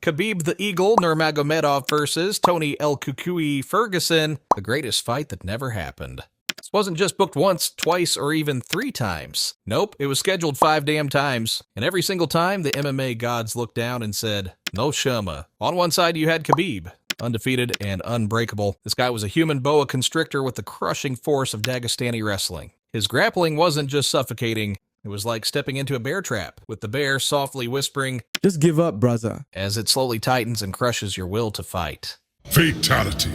Khabib the Eagle Nurmagomedov versus Tony El Cucuy Ferguson, the greatest fight that never happened. This wasn't just booked once, twice, or even 3 times. Nope, it was scheduled 5 damn times. And every single time, the MMA gods looked down and said, no shama. On one side, you had Khabib, undefeated and unbreakable. This guy was a human boa constrictor with the crushing force of Dagestani wrestling. His grappling wasn't just suffocating. It was like stepping into a bear trap, with the bear softly whispering, "Just give up, brother," as it slowly tightens and crushes your will to fight. Fatality.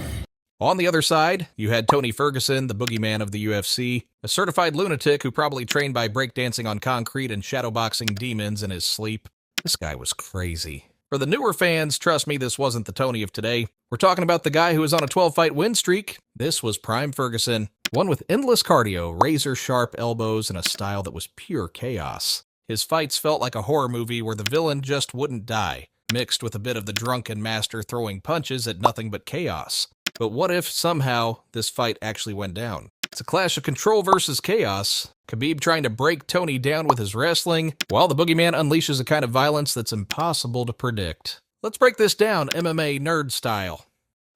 On the other side, you had Tony Ferguson, the boogeyman of the UFC, a certified lunatic who probably trained by breakdancing on concrete and shadowboxing demons in his sleep. This guy was crazy. For the newer fans, trust me, this wasn't the Tony of today. We're talking about the guy who was on a 12-fight win streak. This was Prime Ferguson, one with endless cardio, razor-sharp elbows, and a style that was pure chaos. His fights felt like a horror movie where the villain just wouldn't die, mixed with a bit of the drunken master throwing punches at nothing but chaos. But what if, somehow, this fight actually went down? It's a clash of control versus chaos. Khabib trying to break Tony down with his wrestling, while the boogeyman unleashes a kind of violence that's impossible to predict. Let's break this down MMA nerd style.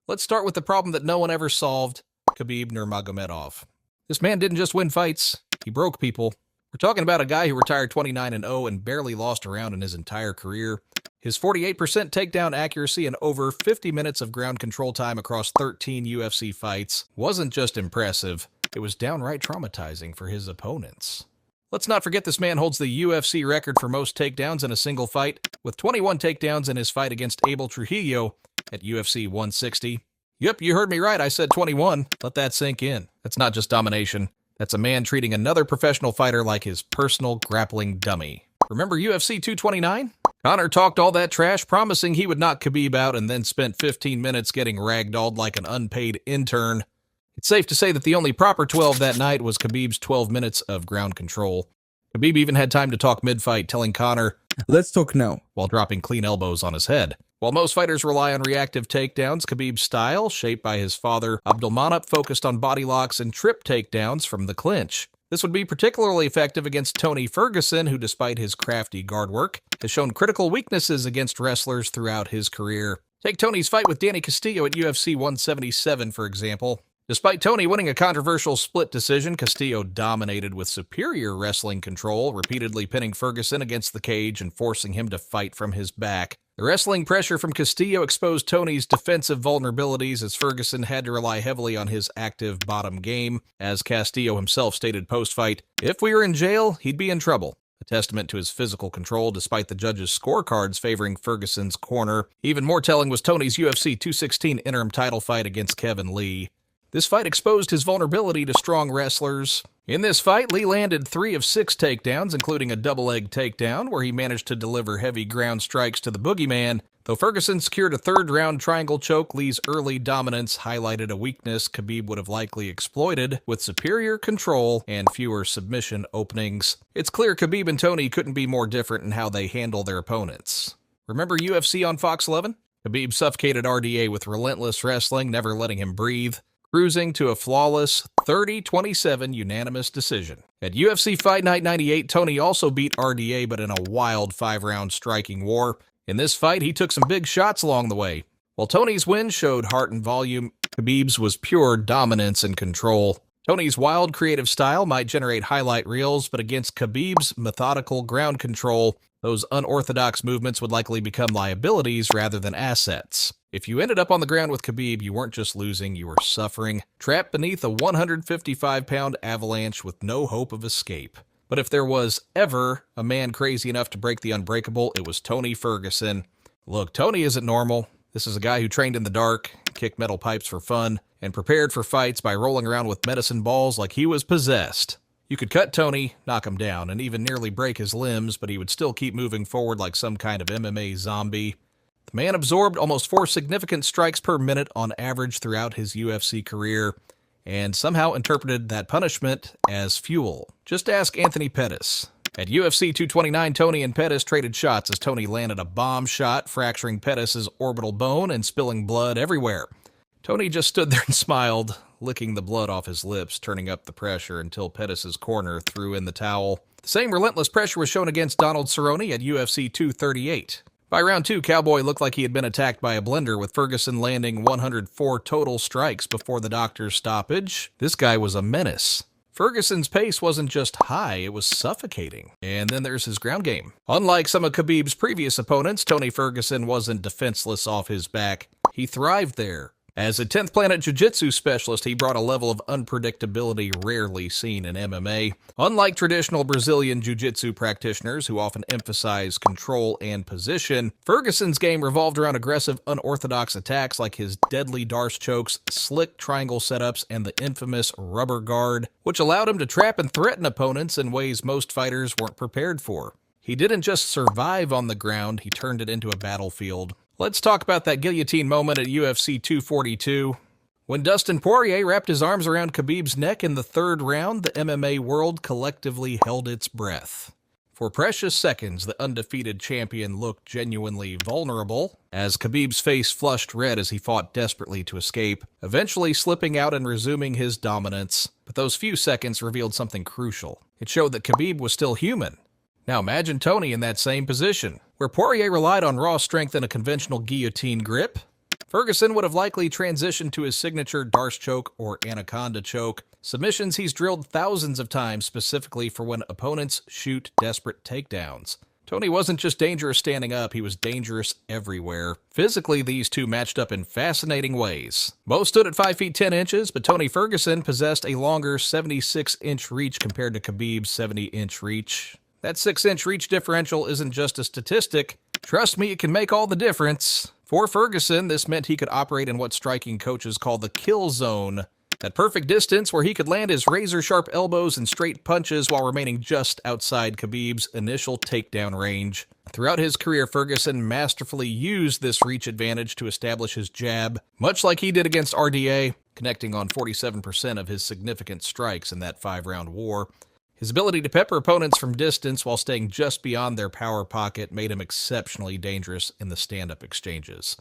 Let's start with the problem that no one ever solved, Khabib Nurmagomedov. This man didn't just win fights, he broke people. We're talking about a guy who retired 29-0 and barely lost a round in his entire career. His 48% takedown accuracy and over 50 minutes of ground control time across 13 UFC fights wasn't just impressive, it was downright traumatizing for his opponents. Let's not forget this man holds the UFC record for most takedowns in a single fight, with 21 takedowns in his fight against Abel Trujillo at UFC 160. Yep, you heard me right, I said 21. Let that sink in. That's not just domination. That's a man treating another professional fighter like his personal grappling dummy. Remember UFC 229? Conor talked all that trash, promising he would knock Khabib out, and then spent 15 minutes getting ragdolled like an unpaid intern. It's safe to say that the only proper 12 that night was Khabib's 12 minutes of ground control. Khabib even had time to talk mid-fight, telling Conor, "Let's talk now," while dropping clean elbows on his head. While most fighters rely on reactive takedowns, Khabib's style, shaped by his father Abdulmanap, focused on body locks and trip takedowns from the clinch. This would be particularly effective against Tony Ferguson, who, despite his crafty guard work, has shown critical weaknesses against wrestlers throughout his career. Take Tony's fight with Danny Castillo at UFC 177, for example. Despite Tony winning a controversial split decision, Castillo dominated with superior wrestling control, repeatedly pinning Ferguson against the cage and forcing him to fight from his back. The wrestling pressure from Castillo exposed Tony's defensive vulnerabilities, as Ferguson had to rely heavily on his active bottom game. As Castillo himself stated post-fight, "If we were in jail, he'd be in trouble." A testament to his physical control despite the judges' scorecards favoring Ferguson's corner. Even more telling was Tony's UFC 216 interim title fight against Kevin Lee. This fight exposed his vulnerability to strong wrestlers. In this fight, Lee landed 3 of 6 takedowns, including a double-leg takedown, where he managed to deliver heavy ground strikes to the boogeyman. Though Ferguson secured a 3rd-round triangle choke, Lee's early dominance highlighted a weakness Khabib would have likely exploited, with superior control and fewer submission openings. It's clear Khabib and Tony couldn't be more different in how they handle their opponents. Remember UFC on Fox 11? Khabib suffocated RDA with relentless wrestling, never letting him breathe, cruising to a flawless 30-27 unanimous decision. At UFC Fight Night 98, Tony also beat RDA, but in a wild 5-round striking war. In this fight, he took some big shots along the way. While Tony's win showed heart and volume, Khabib's was pure dominance and control. Tony's wild creative style might generate highlight reels, but against Khabib's methodical ground control, those unorthodox movements would likely become liabilities rather than assets. If you ended up on the ground with Khabib, you weren't just losing, you were suffering, trapped beneath a 155-pound avalanche with no hope of escape. But if there was ever a man crazy enough to break the unbreakable, it was Tony Ferguson. Look, Tony isn't normal. This is a guy who trained in the dark, kicked metal pipes for fun, and prepared for fights by rolling around with medicine balls like he was possessed. You could cut Tony, knock him down, and even nearly break his limbs, but he would still keep moving forward like some kind of MMA zombie. The man absorbed almost 4 significant strikes per minute on average throughout his UFC career, and somehow interpreted that punishment as fuel. Just ask Anthony Pettis. At UFC 229, Tony and Pettis traded shots as Tony landed a bomb shot, fracturing Pettis' orbital bone and spilling blood everywhere. Tony just stood there and smiled, licking the blood off his lips, turning up the pressure until Pettis' corner threw in the towel. The same relentless pressure was shown against Donald Cerrone at UFC 238. By round 2, Cowboy looked like he had been attacked by a blender, with Ferguson landing 104 total strikes before the doctor's stoppage. This guy was a menace. Ferguson's pace wasn't just high, it was suffocating. And then there's his ground game. Unlike some of Khabib's previous opponents, Tony Ferguson wasn't defenseless off his back. He thrived there. As a 10th Planet Jiu-Jitsu specialist, he brought a level of unpredictability rarely seen in MMA. Unlike traditional Brazilian Jiu-Jitsu practitioners who often emphasize control and position, Ferguson's game revolved around aggressive, unorthodox attacks like his deadly Darce chokes, slick triangle setups, and the infamous rubber guard, which allowed him to trap and threaten opponents in ways most fighters weren't prepared for. He didn't just survive on the ground, he turned it into a battlefield. Let's talk about that guillotine moment at UFC 242. When Dustin Poirier wrapped his arms around Khabib's neck in the 3rd round, the MMA world collectively held its breath. For precious seconds, the undefeated champion looked genuinely vulnerable, as Khabib's face flushed red as he fought desperately to escape, eventually slipping out and resuming his dominance. But those few seconds revealed something crucial. It showed that Khabib was still human. Now imagine Tony in that same position. Where Poirier relied on raw strength and a conventional guillotine grip, Ferguson would have likely transitioned to his signature Darce choke or anaconda choke, submissions he's drilled thousands of times specifically for when opponents shoot desperate takedowns. Tony wasn't just dangerous standing up, he was dangerous everywhere. Physically, these two matched up in fascinating ways. Both stood at 5 feet 10 inches, but Tony Ferguson possessed a longer 76-inch reach compared to Khabib's 70-inch reach. That 6-inch reach differential isn't just a statistic. Trust me, it can make all the difference. For Ferguson, this meant he could operate in what striking coaches call the kill zone. That perfect distance where he could land his razor-sharp elbows and straight punches while remaining just outside Khabib's initial takedown range. Throughout his career, Ferguson masterfully used this reach advantage to establish his jab, much like he did against RDA, connecting on 47% of his significant strikes in that 5-round war. His ability to pepper opponents from distance while staying just beyond their power pocket made him exceptionally dangerous in the stand-up exchanges.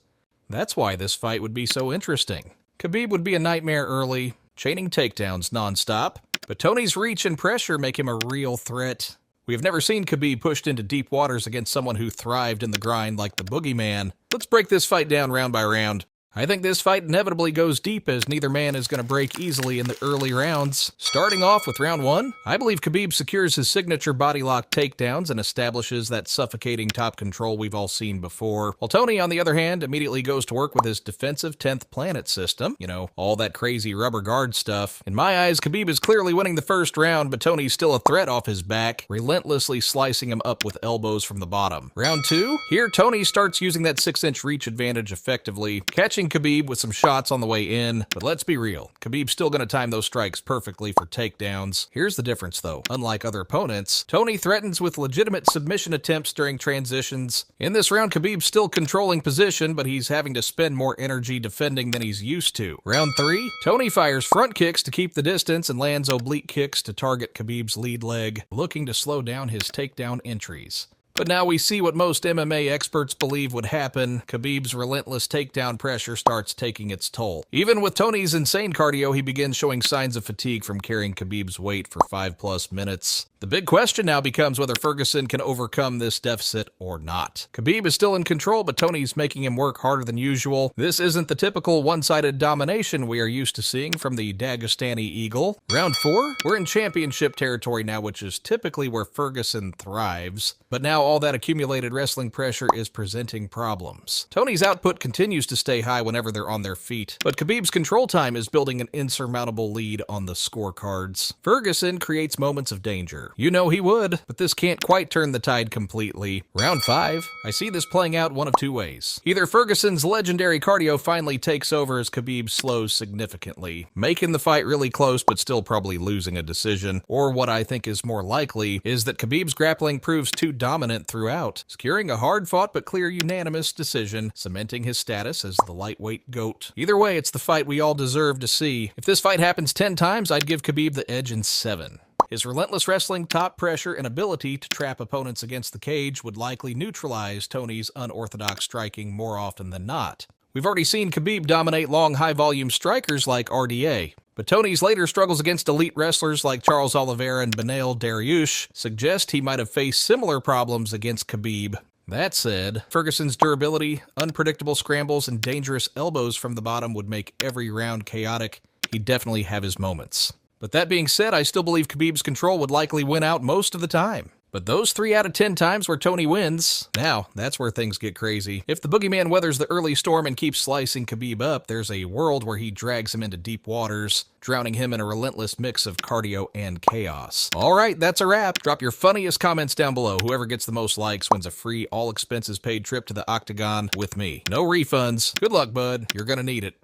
That's why this fight would be so interesting. Khabib would be a nightmare early, chaining takedowns nonstop, but Tony's reach and pressure make him a real threat. We have never seen Khabib pushed into deep waters against someone who thrived in the grind like the boogeyman. Let's break this fight down round by round. I think this fight inevitably goes deep as neither man is going to break easily in the early rounds. Starting off with round 1, I believe Khabib secures his signature body lock takedowns and establishes that suffocating top control we've all seen before. While Tony, on the other hand, immediately goes to work with his defensive 10th Planet system. You know, all that crazy rubber guard stuff. In my eyes, Khabib is clearly winning the first round, but Tony's still a threat off his back, relentlessly slicing him up with elbows from the bottom. Round 2, here Tony starts using that 6-inch reach advantage effectively, catching Khabib with some shots on the way in, but let's be real, Khabib's still going to time those strikes perfectly for takedowns. Here's the difference though. Unlike other opponents, Tony threatens with legitimate submission attempts during transitions. In this round, Khabib's still controlling position, but he's having to spend more energy defending than he's used to. Round 3, Tony fires front kicks to keep the distance and lands oblique kicks to target Khabib's lead leg, looking to slow down his takedown entries. But now we see what most MMA experts believe would happen. Khabib's relentless takedown pressure starts taking its toll. Even with Tony's insane cardio, he begins showing signs of fatigue from carrying Khabib's weight for 5+ minutes. The big question now becomes whether Ferguson can overcome this deficit or not. Khabib is still in control, but Tony's making him work harder than usual. This isn't the typical one-sided domination we are used to seeing from the Dagestani Eagle. Round 4, we're in championship territory now, which is typically where Ferguson thrives. But now all that accumulated wrestling pressure is presenting problems. Tony's output continues to stay high whenever they're on their feet, but Khabib's control time is building an insurmountable lead on the scorecards. Ferguson creates moments of danger. You know he would, but this can't quite turn the tide completely. Round 5, I see this playing out one of two ways. Either Ferguson's legendary cardio finally takes over as Khabib slows significantly, making the fight really close but still probably losing a decision, or what I think is more likely is that Khabib's grappling proves too dominant throughout, securing a hard-fought but clear unanimous decision, cementing his status as the lightweight GOAT. Either way, it's the fight we all deserve to see. If this fight happens 10 times, I'd give Khabib the edge in 7. His relentless wrestling, top pressure, and ability to trap opponents against the cage would likely neutralize Tony's unorthodox striking more often than not. We've already seen Khabib dominate long, high-volume strikers like RDA, but Tony's later struggles against elite wrestlers like Charles Oliveira and Beneil Dariush suggest he might have faced similar problems against Khabib. That said, Ferguson's durability, unpredictable scrambles, and dangerous elbows from the bottom would make every round chaotic. He'd definitely have his moments. But that being said, I still believe Khabib's control would likely win out most of the time. But those 3 out of 10 times where Tony wins, now that's where things get crazy. If the boogeyman weathers the early storm and keeps slicing Khabib up, there's a world where he drags him into deep waters, drowning him in a relentless mix of cardio and chaos. Alright, that's a wrap. Drop your funniest comments down below. Whoever gets the most likes wins a free, all expenses paid trip to the Octagon with me. No refunds. Good luck, bud. You're gonna need it.